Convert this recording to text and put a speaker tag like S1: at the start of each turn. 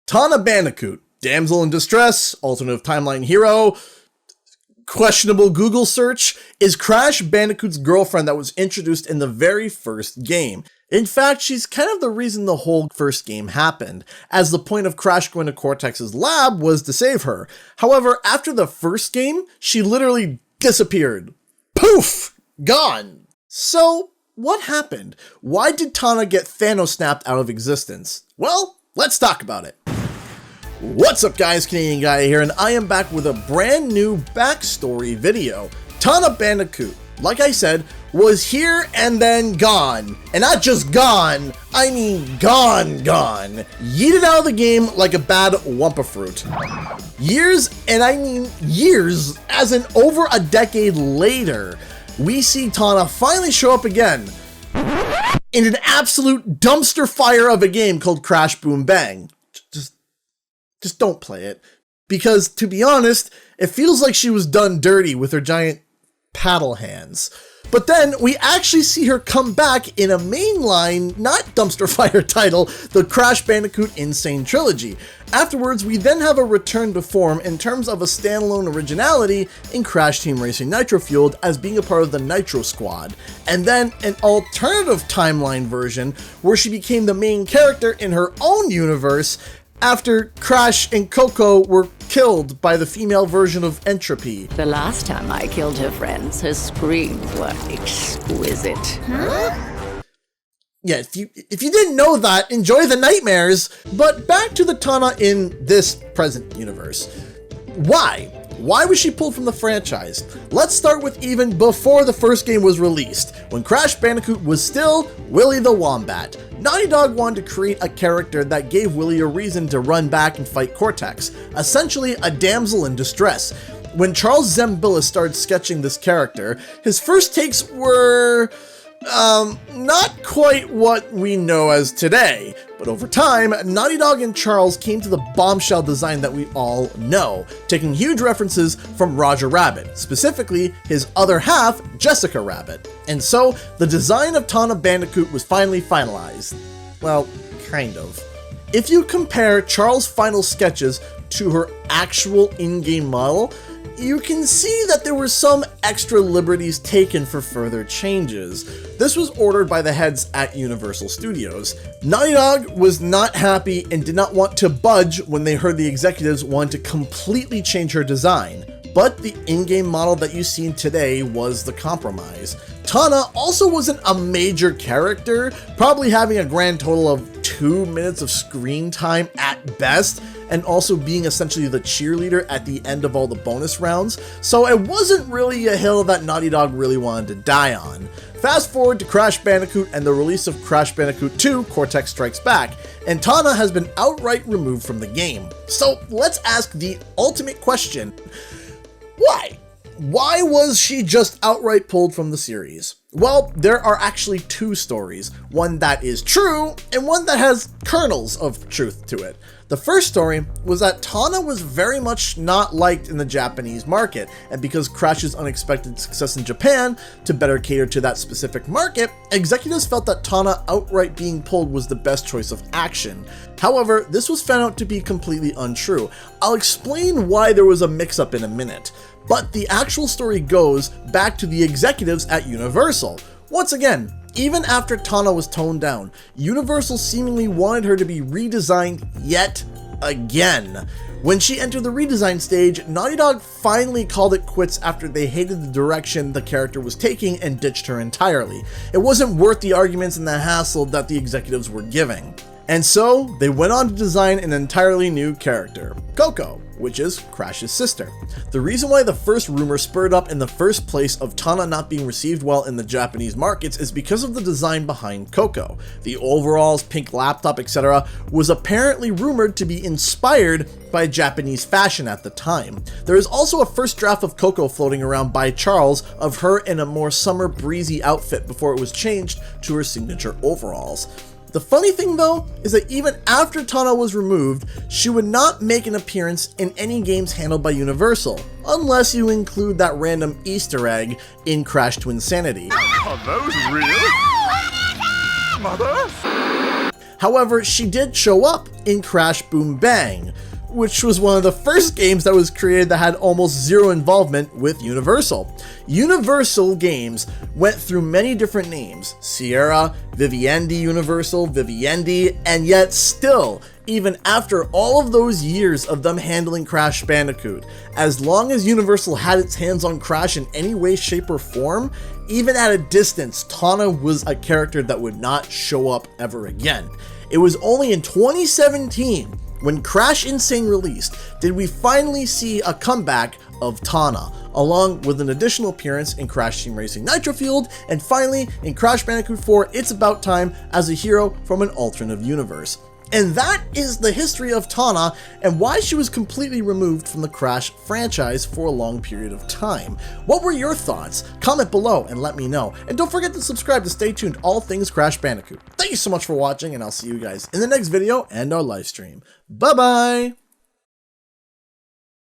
S1: Tawna Bandicoot, damsel in distress, alternative timeline hero, questionable Google search, is Crash Bandicoot's girlfriend that was introduced in the very first game. In fact, she's kind of the reason the whole first game happened, as the point of Crash going to Cortex's lab was to save her. However, after the first game, she literally disappeared. Poof! Gone! So, what happened? Why did Tawna get Thanos snapped out of existence? Well, let's talk about it. What's up guys, Canadian Guy here, and I am back with a brand new backstory video. Tawna Bandicoot, like I said, was here and then gone. And not just gone, I mean gone. Yeeted out of the game like a bad Wumpa fruit. Years, and I mean years, as in over a decade later, we see Tawna finally show up again in an absolute dumpster fire of a game called Crash Boom Bang. Just don't play it, because to be honest, it feels like she was done dirty with her giant paddle hands. But then we actually see her come back in a mainline, not dumpster fire title, the Crash Bandicoot Insane Trilogy. Afterwards, we then have a return to form in terms of a standalone originality in Crash Team Racing Nitro Fueled as being a part of the Nitro Squad, and then an alternative timeline version where she became the main character in her own universe after Crash and Coco were killed by the female version of Entropy.
S2: The last time I killed her friends, her screams were exquisite. Huh?
S1: Yeah, if you didn't know that, enjoy the nightmares. But back to the Tawna in this present universe. Why? Why was she pulled from the franchise? Let's start with even before the first game was released, when Crash Bandicoot was still Willy the Wombat. Naughty Dog wanted to create a character that gave Willy a reason to run back and fight Cortex, essentially a damsel in distress. When Charles Zambilla started sketching this character, his first takes were not quite what we know as today, but over time, Naughty Dog and Charles came to the bombshell design that we all know, taking huge references from Roger Rabbit, specifically his other half, Jessica Rabbit. And so, the design of Tawna Bandicoot was finally finalized. Well, kind of. If you compare Charles' final sketches to her actual in-game model, you can see that there were some extra liberties taken for further changes. This was ordered by the heads at Universal Studios. Naughty Dog was not happy and did not want to budge when they heard the executives wanted to completely change her design. But the in-game model that you see today was the compromise. Tawna also wasn't a major character, probably having a grand total of 2 minutes of screen time at best, and also being essentially the cheerleader at the end of all the bonus rounds, so it wasn't really a hill that Naughty Dog really wanted to die on. Fast forward to Crash Bandicoot and the release of Crash Bandicoot 2, Cortex Strikes Back, and Tawna has been outright removed from the game. So let's ask the ultimate question: why? Why was she just outright pulled from the series? Well, there are actually two stories, one that is true and one that has kernels of truth to it. The first story was that Tawna was very much not liked in the Japanese market, and because Crash's unexpected success in Japan, to better cater to that specific market, executives felt that Tawna outright being pulled was the best choice of action. However, this was found out to be completely untrue. I'll explain why there was a mix-up in a minute, but the actual story goes back to the executives at Universal. Once again, even after Tawna was toned down, Universal seemingly wanted her to be redesigned yet again. When she entered the redesign stage, Naughty Dog finally called it quits after they hated the direction the character was taking and ditched her entirely. It wasn't worth the arguments and the hassle that the executives were giving. And so, they went on to design an entirely new character, Coco, which is Crash's sister. The reason why the first rumor spurred up in the first place of Tawna not being received well in the Japanese markets is because of the design behind Coco. The overalls, pink laptop, etc. was apparently rumored to be inspired by Japanese fashion at the time. There is also a first draft of Coco floating around by Charles of her in a more summer breezy outfit before it was changed to her signature overalls. The funny thing though, is that even after Tawna was removed, she would not make an appearance in any games handled by Universal, unless you include that random Easter egg in Crash to Insanity.
S3: Are those real? Mother?
S1: However, she did show up in Crash Boom Bang, which was one of the first games that was created that had almost zero involvement with Universal. Universal Games went through many different names: Sierra, Vivendi Universal, Vivendi, and yet still, even after all of those years of them handling Crash Bandicoot, as long as Universal had its hands on Crash in any way, shape, or form, even at a distance, Tawna was a character that would not show up ever again. It was only in 2017, when Crash Insane released, did we finally see a comeback of Tawna, along with an additional appearance in Crash Team Racing Nitro Fueled, and finally in Crash Bandicoot 4 It's About Time as a hero from an alternate universe. And that is the history of Tawna and why she was completely removed from the Crash franchise for a long period of time. What were your thoughts? Comment below and let me know. And don't forget to subscribe to stay tuned to all things Crash Bandicoot. Thank you so much for watching, and I'll see you guys in the next video and our live stream. Bye bye!